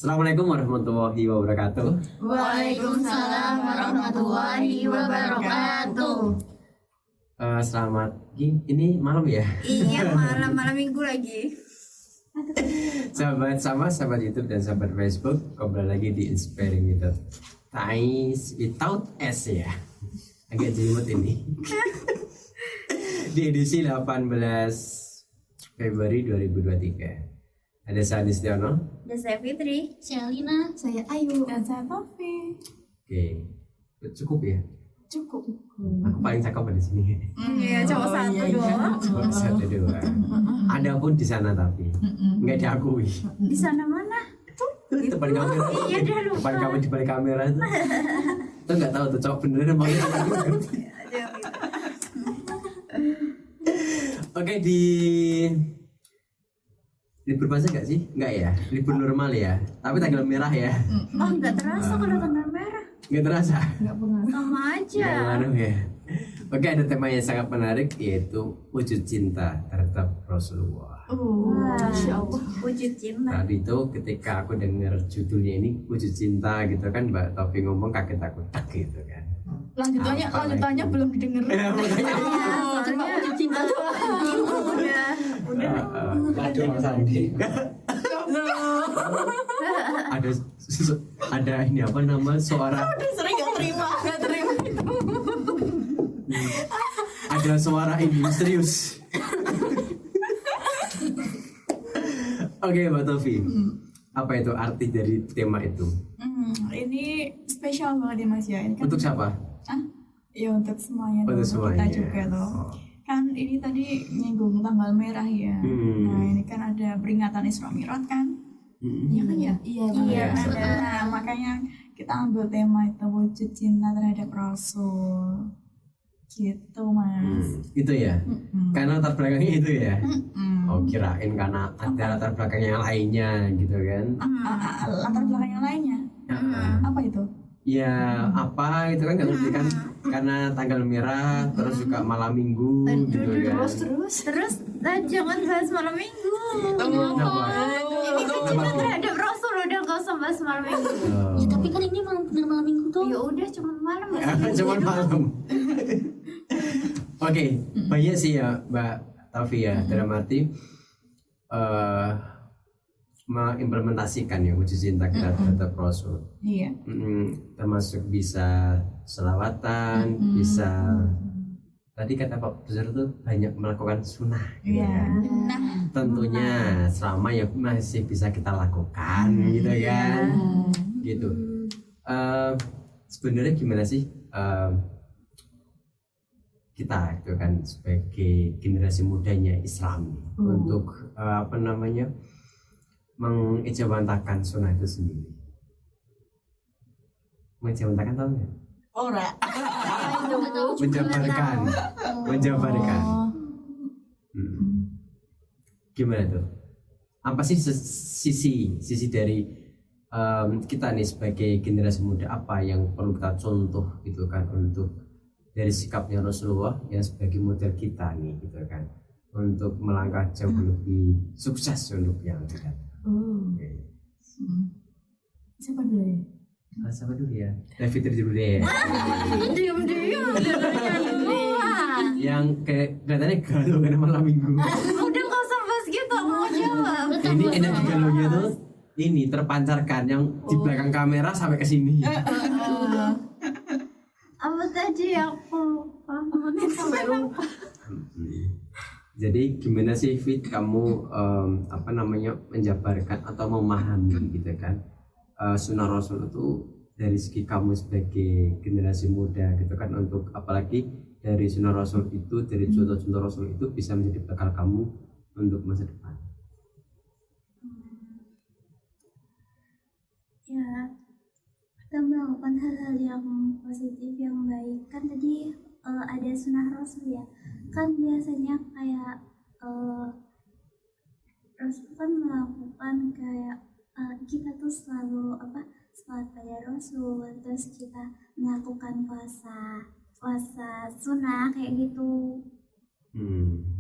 Assalamualaikum warahmatullahi wabarakatuh. Waalaikumsalam warahmatullahi wabarakatuh. Selamat ini malam ya. Iya, malam minggu lagi. Sahabat YouTube dan sahabat Facebook, kembali lagi di Inspiring Without Ties Without S ya. Agak jelimet ini. Di edisi 18 Februari 2023. Ada saya Listiono. Dan saya Fitri. Saya Lina. Saya Ayu. Dan saya Taufik. Oke, cukup ya. Cukup. Aku paling cakep di sini. Iya, cowok satu doang. Cuma satu doang. Ada pun di sana tapi nggak diakui. Di sana mana? Depan kamera. Iya, udah lupa. Depan kamera di balik kamera itu. Tuh nggak tahu tuh cowok beneran apa enggak. Oke, di libur puasa nggak sih? Nggak ya, libur normal ya. Tapi tanggal merah ya. Oh, nggak terasa kalau tanggal merah. Nggak terasa. Enggak pernah. Sama aja. Nggak ngaruh ya. Oke, ada tema yang sangat menarik yaitu wujud cinta terhadap Rasulullah. Wah, Masya Allah. wujud cinta. Tadi itu ketika aku dengar judulnya ini wujud cinta gitu kan, Mbak Taufik ngomong kaget aku tak gitu kan. Lanjutannya Apa lanjutannya lagi? belum didengar. Makanya Cuma wujud cinta doang. Udah. Aduh Mas Andi. ada ini apa nama suara Sering nggak terima. Nggak terima itu. ada suara ini misterius. Oke, Mbak Taufik, apa itu arti dari tema itu? Ini spesial banget ya Mas ya. Ini kan Untuk siapa? ya untuk semuanya. Untuk Untuk semuanya. kita juga loh. Oh. Kan ini tadi nyinggung tanggal merah ya. Nah ini kan ada peringatan Isra Mi'raj kan. Iya kan ya? Iya, ada. Nah makanya kita ambil tema itu wujud cinta terhadap Rasul. Gitu Mas. Itu ya. Karena latar belakangnya itu ya. Oh, kirain karena ada latar belakang yang lainnya gitu kan. Latar belakang yang lainnya. Apa itu? Ya apa itu kan nggak ngerti kan, karena tanggal merah terus juga malam minggu gitu kan. Terus jangan bahas malam minggu. Kenapa? Ini kan cinta terhadap Rasul, udah gak usah bahas malam minggu. Oh. Ya tapi kan ini benar malam minggu tuh. Ya udah, cuma malam ya. Cuman malam. Oke, banyak sih ya Mbak Taufik ya, dalam arti mengimplementasikan ya wujud cinta kita terhadap Rasul. Iya. Termasuk bisa selawatan, bisa tadi kata Pak Besar tuh banyak melakukan sunnah gitu Iya. kan. Tentunya selama ya masih bisa kita lakukan gitu kan. Gitu. Sebenarnya gimana sih kita itu kan sebagai generasi mudanya Islam untuk apa namanya mengijabantakan sunnah itu sendiri. Mengijabantakan tahu nggak? Ora. Menjabarkan. Gimana tuh? Apa sih sisi dari kita nih sebagai generasi muda, apa yang perlu kita contoh gitu kan untuk dari sikapnya Rasulullah yang sebagai model kita nih gitu kan untuk melangkah jauh lebih sukses untuk yang akan datang. Oke. Siapa dulu ya? Siapa dulu ya? Fitri dulu deh. Diam dulu. Yang kayak kelihatannya galau karena malam minggu. Udah gak usah bahas gitu, aku mau jawab. Ini energi galaunya tuh ini terpancarkan yang di belakang kamera sampai ke sini. Apa tadi aku lupa? Sampai lupa. Jadi gimana sih Fit kamu apa namanya menjabarkan atau memahami gitu kan sunnah Rasul itu dari segi kamu sebagai generasi muda gitu kan, untuk apalagi dari sunnah Rasul itu, dari contoh-contoh Rasul itu bisa menjadi bekal kamu untuk masa depan. Ya, kita melakukan hal-hal yang positif, yang baik. Kan tadi ada sunnah Rasul ya. Kan biasanya kayak Rasul kan melakukan kayak kita tuh selalu sholat pada Rasul, terus kita melakukan puasa sunnah kayak gitu.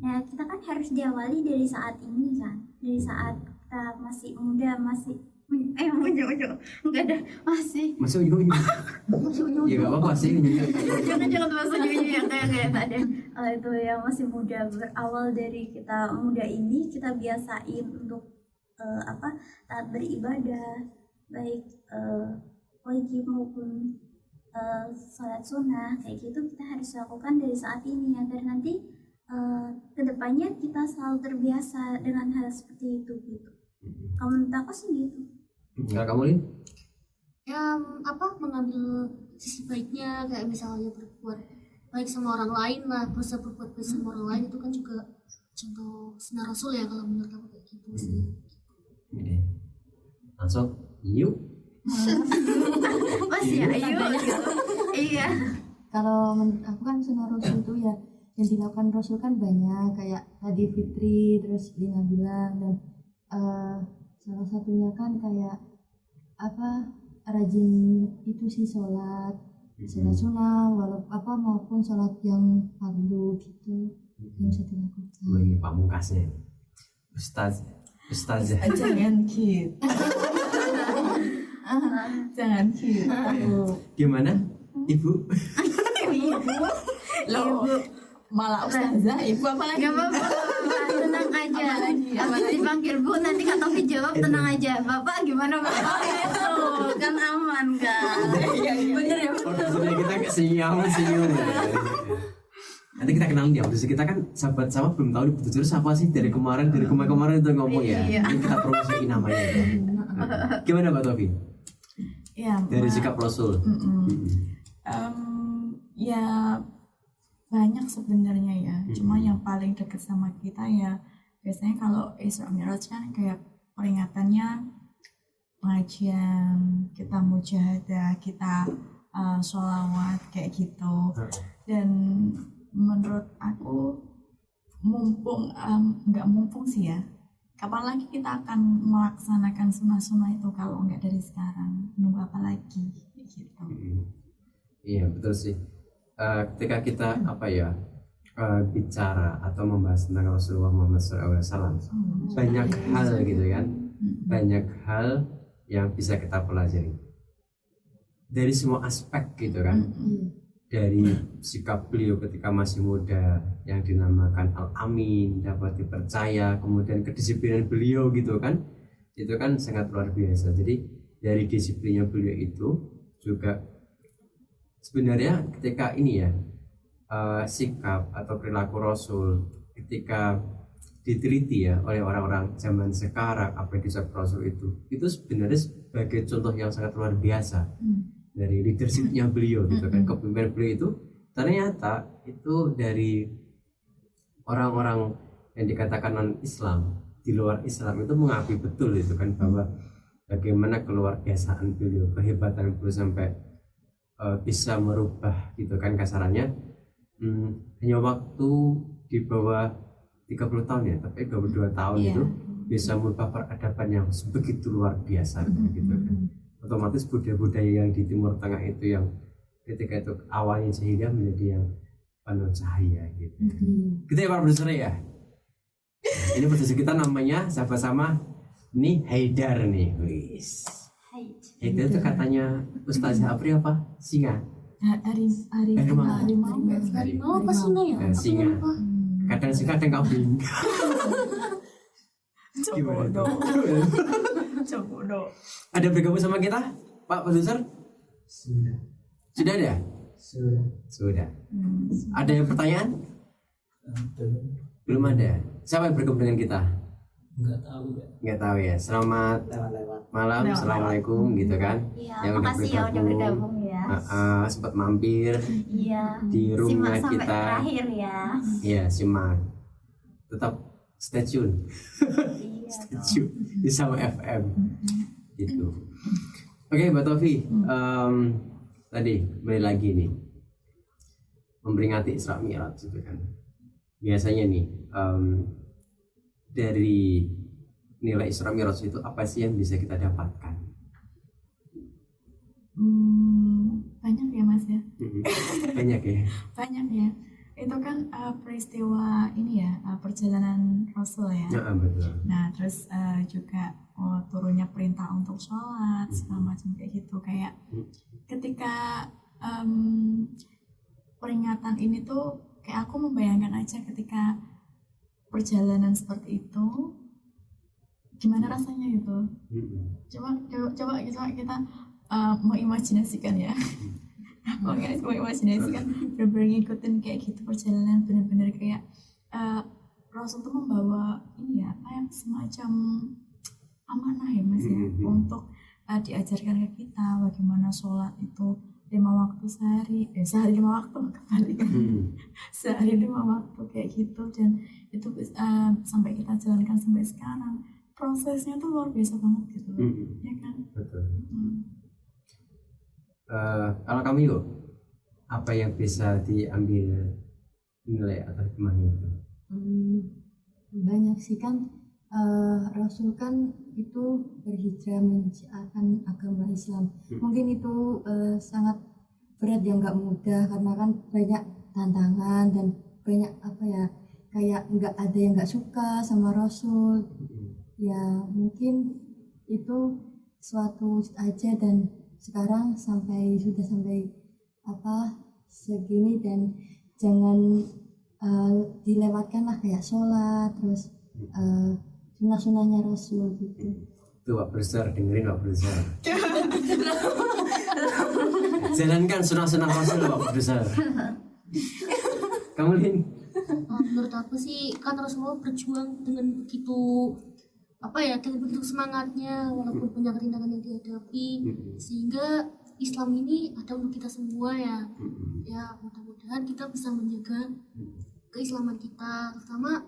Nah kita kan harus diawali dari saat ini kan, dari saat kita masih muda, masih Unyu enggak ada masih Masih unyu. Ya nggak apa-apa sih. jangan masuk unyu yang kayak tadi. Itu yang masih muda, berawal dari kita muda ini kita biasain untuk taat beribadah, baik wajib maupun sholat sunnah kayak gitu kita harus lakukan dari saat ini agar nanti kedepannya kita selalu terbiasa dengan hal seperti itu gitu. Kalau menurut aku sih gitu. Enggak, kamu Lin? Ya mengambil sisi baiknya, kayak misalnya berbuat baik sama orang lain lah, berusaha berbuat baik sama orang lain, itu kan juga contoh sunnah Rasul ya kalau menurut aku kayak gitu sih. Oke. Langsung yuk. Masih ayo gitu. Iya. Kalau menurut aku kan sunnah Rasul itu ya yang dilakukan Rasul kan banyak, kayak tadi Fitri, terus Lina bilang, dan salah satunya kan kayak rajin itu sih sholat sunnah maupun sholat yang fardu gitu yang bisa dilakukan. Ini pamungkasnya. Ustazah. Jangan gitu. Jangan gitu. Gimana? Ibu? Loh, malah ustazah, ibu apa lagi? Gak apa-apa, tenang aja. Habis dipanggil Bu, nanti Kak Taufik jawab tenang aja. Bapak gimana Bapak? Itu kan aman kan? Bener ya? Produsernya kita senyum. Nanti kita kenal dia. Produser kita kan sahabat sama belum tahu nih produser siapa sih dari kemarin itu ngomong ya. Iya. Ini kita promosiin namanya. Ya. Gimana Mbak Taufik? Ya, Dari sikap Rasul. Ya banyak sebenarnya ya. Cuma yang paling dekat sama kita ya biasanya kalau Isra Mi'raj kan kayak peringatannya pengajian, kita mujahadah, kita sholawat kayak gitu. Dan menurut aku nggak mumpung sih ya. Kapan lagi kita akan melaksanakan sunnah-sunnah itu kalau nggak dari sekarang? Nunggu apa lagi? Gitu. Iya betul sih. Ketika kita bicara atau membahas tentang Rasulullah Muhammad SAW, banyak hal gitu kan, banyak hal yang bisa kita pelajari dari semua aspek gitu kan. Dari sikap beliau ketika masih muda yang dinamakan Al-Amin, dapat dipercaya, kemudian kedisiplinan beliau gitu kan, itu kan sangat luar biasa. Jadi dari disiplinnya beliau itu juga sebenarnya ketika ini ya sikap atau perilaku Rasul ketika diteliti ya oleh orang-orang zaman sekarang, apa yang disebut Rasul itu sebenarnya sebagai contoh yang sangat luar biasa dari leadershipnya beliau gitu kan. Kepemimpinan beliau itu ternyata itu dari orang-orang yang dikatakan non-Islam, di luar Islam itu mengakui betul itu kan, bahwa bagaimana keluar biasaan beliau, kehebatan beliau sampai bisa merubah gitu kan kasarannya, hanya waktu di bawah 30 tahun ya, tapi 22 tahun itu bisa merubah peradaban yang begitu luar biasa gitu kan. Otomatis budaya-budaya yang di Timur Tengah itu yang ketika itu awalnya jahiliyah menjadi yang penuh cahaya gitu. Kita ya para produser ya. Ini produser kita namanya sama-sama ini Haidar nih, wis. Haidar itu katanya Ustazah Apri apa? Singa. Harimau apa singa ya? Aku Singa. lupa. Kadang singa, kadang kambing. Coba. Ada bergabung sama kita, Pak Produser? Sudah ada? Sudah. Ada yang pertanyaan? Belum ada. Siapa yang bergabung dengan kita? Nggak tahu ya. Selamat malam, assalamualaikum gitu kan. Iya, makasih ya udah bergabung ya. Sempat mampir Iya. di rumah Simak sampai kita. terakhir ya. Iya, simak. Tetap stay tune. Iya. Stay tune di Sama FM. Gitu. Oke, Mbak Tofi. Tadi kembali lagi nih. Memperingati Isra Mi'raj gitu kan. Biasanya nih dari nilai Isra Mi'raj itu apa sih yang bisa kita dapatkan? Banyak ya Mas ya. Banyak ya. Banyak ya. Itu kan peristiwa ini ya, perjalanan Rasul ya. Ya, betul. Nah terus juga turunnya perintah untuk sholat segala macam kayak gitu. Kayak ketika peringatan ini tuh kayak aku membayangkan aja ketika perjalanan seperti itu gimana rasanya gitu. Coba kita mengimajinasikan ya. Mengimajinasikan bener-bener ngikutin kayak gitu perjalanan, bener-bener kayak Rasul tuh membawa ini ya kayak semacam amanah ya Mas ya, untuk diajarkan ke kita bagaimana sholat itu 5 waktu sehari 5 waktu kembali kan. Sehari 5 waktu kayak gitu, dan itu sampai kita jalankan sampai sekarang, prosesnya tuh luar biasa banget gitu ya kan. Betul. Kalau kamu yuk, apa yang bisa diambil nilai atau hikmahnya itu? Banyak sih kan, Rasul kan itu berhijrah menyiarkan agama Islam. Mungkin itu sangat berat ya, nggak mudah, karena kan banyak tantangan dan banyak apa ya, kayak nggak ada yang nggak suka sama Rasul ya. Mungkin itu suatu aja, dan sekarang sudah sampai segini, dan jangan dilewatkan lah kayak sholat, terus sunnah-sunnahnya Rasul gitu. Tuh Pak Besar, dengerin Pak Besar. Jalankan sunnah-sunnah Rasul Pak Besar. Kamu Lin? Menurut aku sih kan Rasulullah berjuang dengan begitu dengan begitu semangatnya, walaupun banyak rintangan yang dihadapi, sehingga Islam ini ada untuk kita semua ya. Ya mudah-mudahan kita bisa menjaga keislaman kita, terutama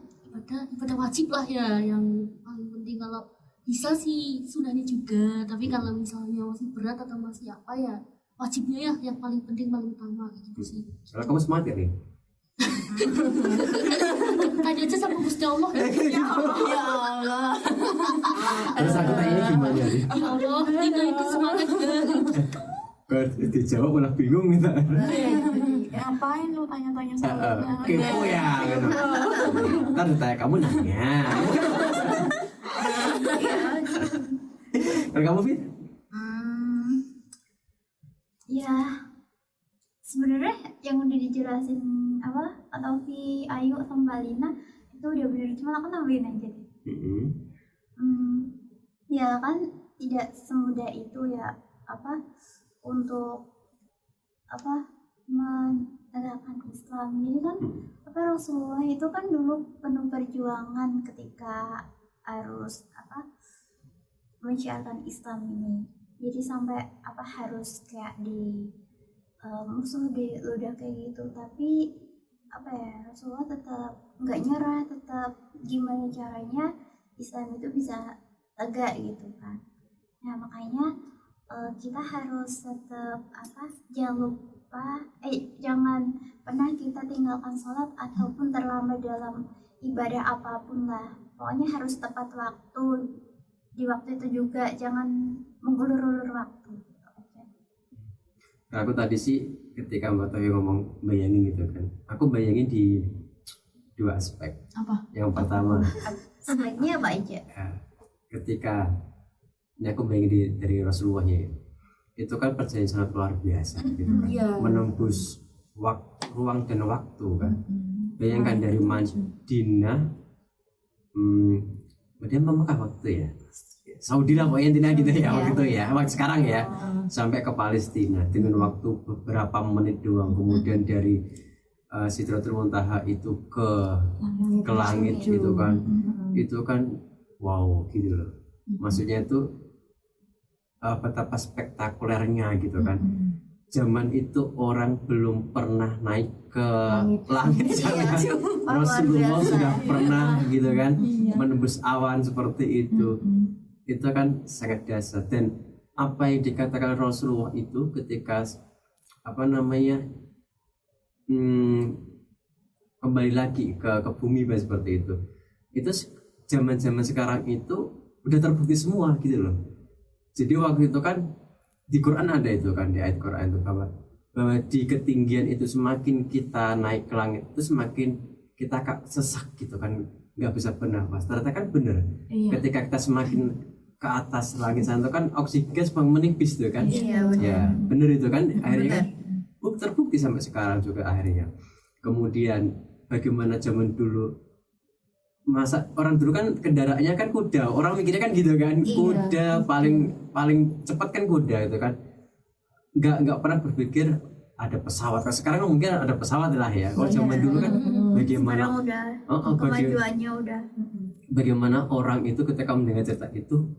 ibadah wajib lah ya, yang paling penting. Kalau bisa sih sunahnya juga, tapi kalau misalnya masih berat atau masih apa ya, wajibnya ya yang paling penting, paling utama gitu sih. Kalau kamu semangat ya nih? Tanya aja sama Gusti Allah. Ya Allah. Terus aku tanya ini gimana nih? Ya Allah, Tina itu semangat banget. Kalau dijawab malah bingung gitu. Ngapain lu tanya-tanya sama Kepo ya gitu. Ntar ditanya kamu nanya. Kalau kamu Fit? Ya sebenarnya yang udah dijelasin Ataufi, Ayu sama Lina itu udah bener, cuma aku nambahin aja deh. Ya kan tidak semudah itu ya untuk menerapkan Islam. Jadi kan Rasulullah itu kan dulu penuh perjuangan ketika harus menyiarkan Islam ini. Jadi sampai harus kayak di musuh diludah kayak gitu, tapi Rasulullah tetap nggak nyerah, tetap gimana caranya Islam itu bisa tegak gitu kan. Nah makanya kita harus tetap jangan pernah kita tinggalkan sholat ataupun terlambat dalam ibadah apapun lah. Pokoknya harus tepat waktu, di waktu itu juga jangan mengulur-ulur waktu. Aku tadi sih ketika Mbak Toyo ngomong bayangin gitu kan, aku bayangin di 2 aspek. Apa? Yang pertama, Aspeknya apa aja? ya, ketika ini aku bayangin dari Rasulullah ya, itu kan perjalanan sangat luar biasa gitu kan, menembus ruang dan waktu kan. Bayangkan dari Madinah, Madinah Mekah waktu ya, Saudi lah pokoknya intinya gitu ya, waktu itu ya, waktu sekarang ya, sampai ke Palestina dengan waktu beberapa menit doang. Kemudian dari Sidratul Muntaha itu ke langit gitu kan, itu kan wow gitu loh. Maksudnya itu betapa spektakulernya gitu kan. Zaman itu orang belum pernah naik ke langit sana. Rasulullah sudah pernah gitu kan, menembus awan seperti itu. Itu kan sangat dasar. Dan apa yang dikatakan Rasulullah itu ketika kembali lagi ke bumi seperti itu zaman sekarang itu udah terbukti semua gitu loh. Jadi waktu itu kan di Quran ada itu kan, di ayat Quran itu bahwa di ketinggian itu semakin kita naik ke langit itu semakin kita sesak gitu kan, nggak bisa bernafas. Ternyata kan bener, ketika kita semakin ke atas langit sana kan oksigen semakin menipis tuh kan. Iya, benar. Ya bener itu kan akhirnya kan terbukti sampai sekarang juga akhirnya. Kemudian bagaimana zaman dulu, masa orang dulu kan kendaraannya kan kuda, orang mikirnya kan gitu kan, kuda paling cepat kan kuda itu kan, nggak pernah berpikir ada pesawat. Sekarang mungkin ada pesawat lah ya, kalau zaman dulu kan bagaimana Sekarang udah kemajuannya udah. bagaimana orang itu ketika mendengar cerita itu,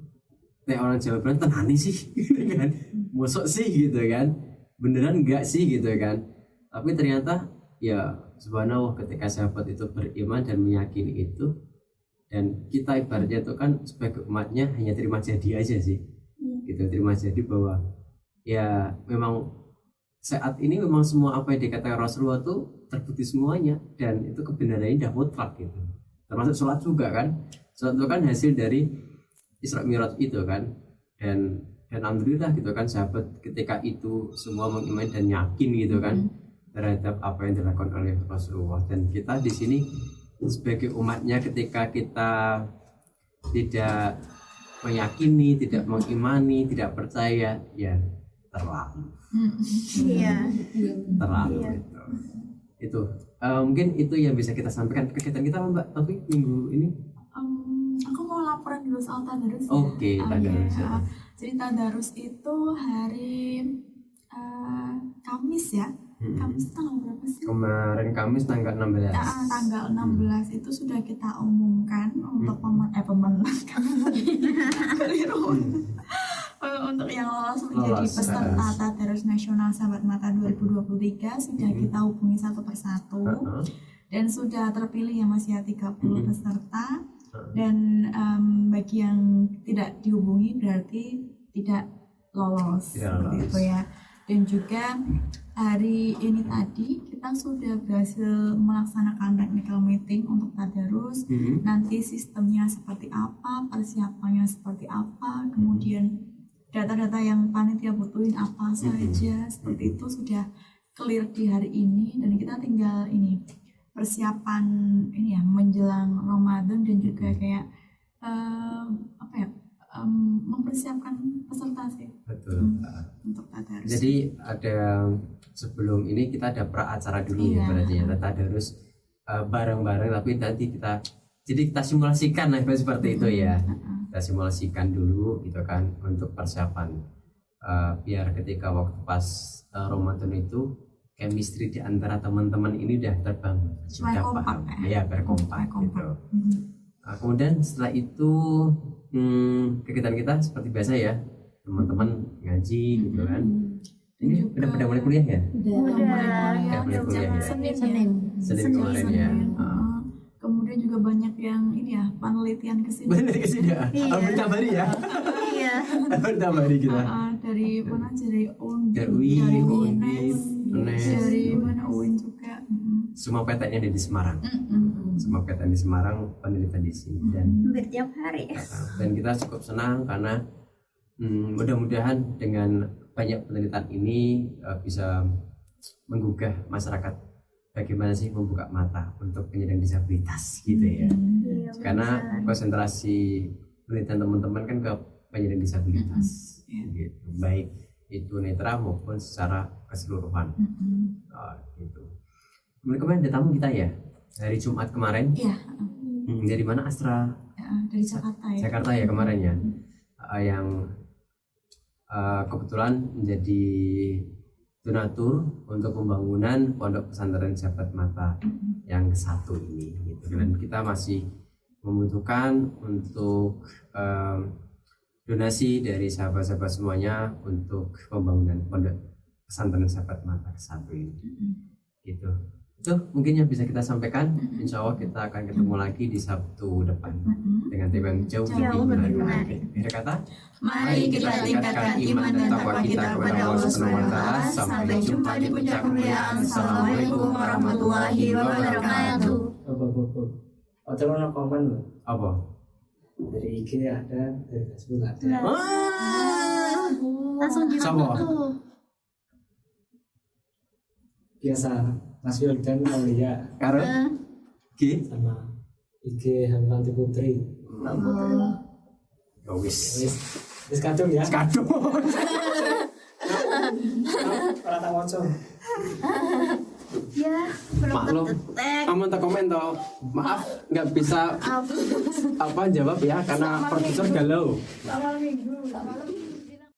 orang Jawa bilang tenani sih gitu kan, mosok sih gitu kan, beneran enggak sih gitu kan. Tapi ternyata ya subhanallah ketika sahabat itu beriman dan meyakini itu, dan kita ibaratnya itu kan sebagai umatnya hanya terima jadi aja sih gitu, terima jadi bahwa ya memang saat ini memang semua apa yang dikatakan Rasulullah itu terbukti semuanya, dan itu kebenarannya udah mutlak gitu, termasuk sholat juga kan. Sholat itu kan hasil dari Isra Mi'raj itu kan, dan alhamdulillah gitu kan sahabat ketika itu semua mengimani dan yakin gitu kan terhadap apa yang dilakukan oleh Rasulullah. Dan kita di sini sebagai umatnya ketika kita tidak meyakini, tidak mengimani, tidak percaya, ya terlalu Iya. terlalu itu mungkin itu yang bisa kita sampaikan. Kegiatan kita apa, Mbak Taufik minggu ini? Aku mau laporan dulu soal tadarus. Oke, tadarus. Ya. Jadi tadarus itu hari Kamis ya. Kamis tanggal berapa sih? Kemarin Kamis tanggal 16. Tanggal 16 itu sudah kita umumkan untuk untuk yang lolos menjadi peserta Tadarus Nasional Sahabat Mata 2023 sudah kita hubungi satu persatu dan sudah terpilih yang masih 30 peserta, dan bagi yang tidak dihubungi berarti tidak lolos, seperti itu ya. Dan juga hari ini tadi kita sudah berhasil melaksanakan technical meeting untuk tadarus. Nanti sistemnya seperti apa, persiapannya seperti apa, kemudian data-data yang panitia butuhin apa saja, seperti itu sudah clear di hari ini. Dan kita tinggal ini persiapan ini ya menjelang Ramadan, dan juga kayak mempersiapkan peserta sih. Betul. Untuk tadarus. Jadi ada sebelum ini kita ada pra acara dulu ya berarti ya, tadarus bareng-bareng, tapi nanti kita simulasikan lah seperti itu ya. Kita simulasikan dulu gitu kan untuk persiapan biar ketika waktu pas Ramadan itu chemistry di antara teman-teman ini udah terbangun, sudah paham ya, berkompak gitu. Kemudian setelah itu kegiatan kita seperti biasa ya, teman-teman ngaji gitu kan. Ini udah mulai kuliah ya? Udah mulai kuliah ya. Senin kemarin ya. Kemudian juga banyak yang ini ya, penelitian kesini. Banyak kesini ya. Bertabari ya. Iya. Bertabari kita. Dari mana aja, dari UNS, dari UNES, dari mana UIN juga. Semua PTN di Semarang. Semua PTN di Semarang penelitian di sini, dan Hampir tiap hari. Dan kita cukup senang karena mudah-mudahan dengan banyak penelitian ini bisa menggugah masyarakat bagaimana sih membuka mata untuk penyandang disabilitas gitu ya. Karena konsentrasi penelitian teman-teman kan ke penyandang disabilitas gitu, baik itu netra maupun secara keseluruhan. Gitu. Kemudian kemarin ada tamu kita ya hari Jumat kemarin. Iya. Dari mana, Astra? Dari Jakarta ya. Jakarta ya kemarin ya. Yang kebetulan menjadi donatur untuk pembangunan pondok pesantren Sahabat Mata yang ke-1 ini gitu. Dan kita masih membutuhkan untuk donasi dari sahabat-sahabat semuanya untuk pembangunan pondok pesantren Sahabat Mata ke-1 ini gitu. Itu mungkin yang bisa kita sampaikan. Insya Allah kita akan ketemu lagi di Sabtu depan dengan tema yang jauh lebih menarik. Akhir kata, mari kita tingkatkan iman dan takwa kita kepada Allah Subhanahu wa taala. Sampai jumpa di puncak kemuliaan. Assalamualaikum warahmatullahi wabarakatuh. Ada komen loh. apa? Dari IG ada, dari Facebook ada. Langsung Sama. gimana tuh? Biasa Mas Wildan Aulia Karo Ki sama IG Hamlanti Putri. Ya wis. Wis kadung ya. Kadung. Ora tak waca. Ya, belum Maklum. terdetek. Kamu tak komen toh. Maaf nggak bisa Maaf. apa jawab ya karena produser galau. Awal minggu.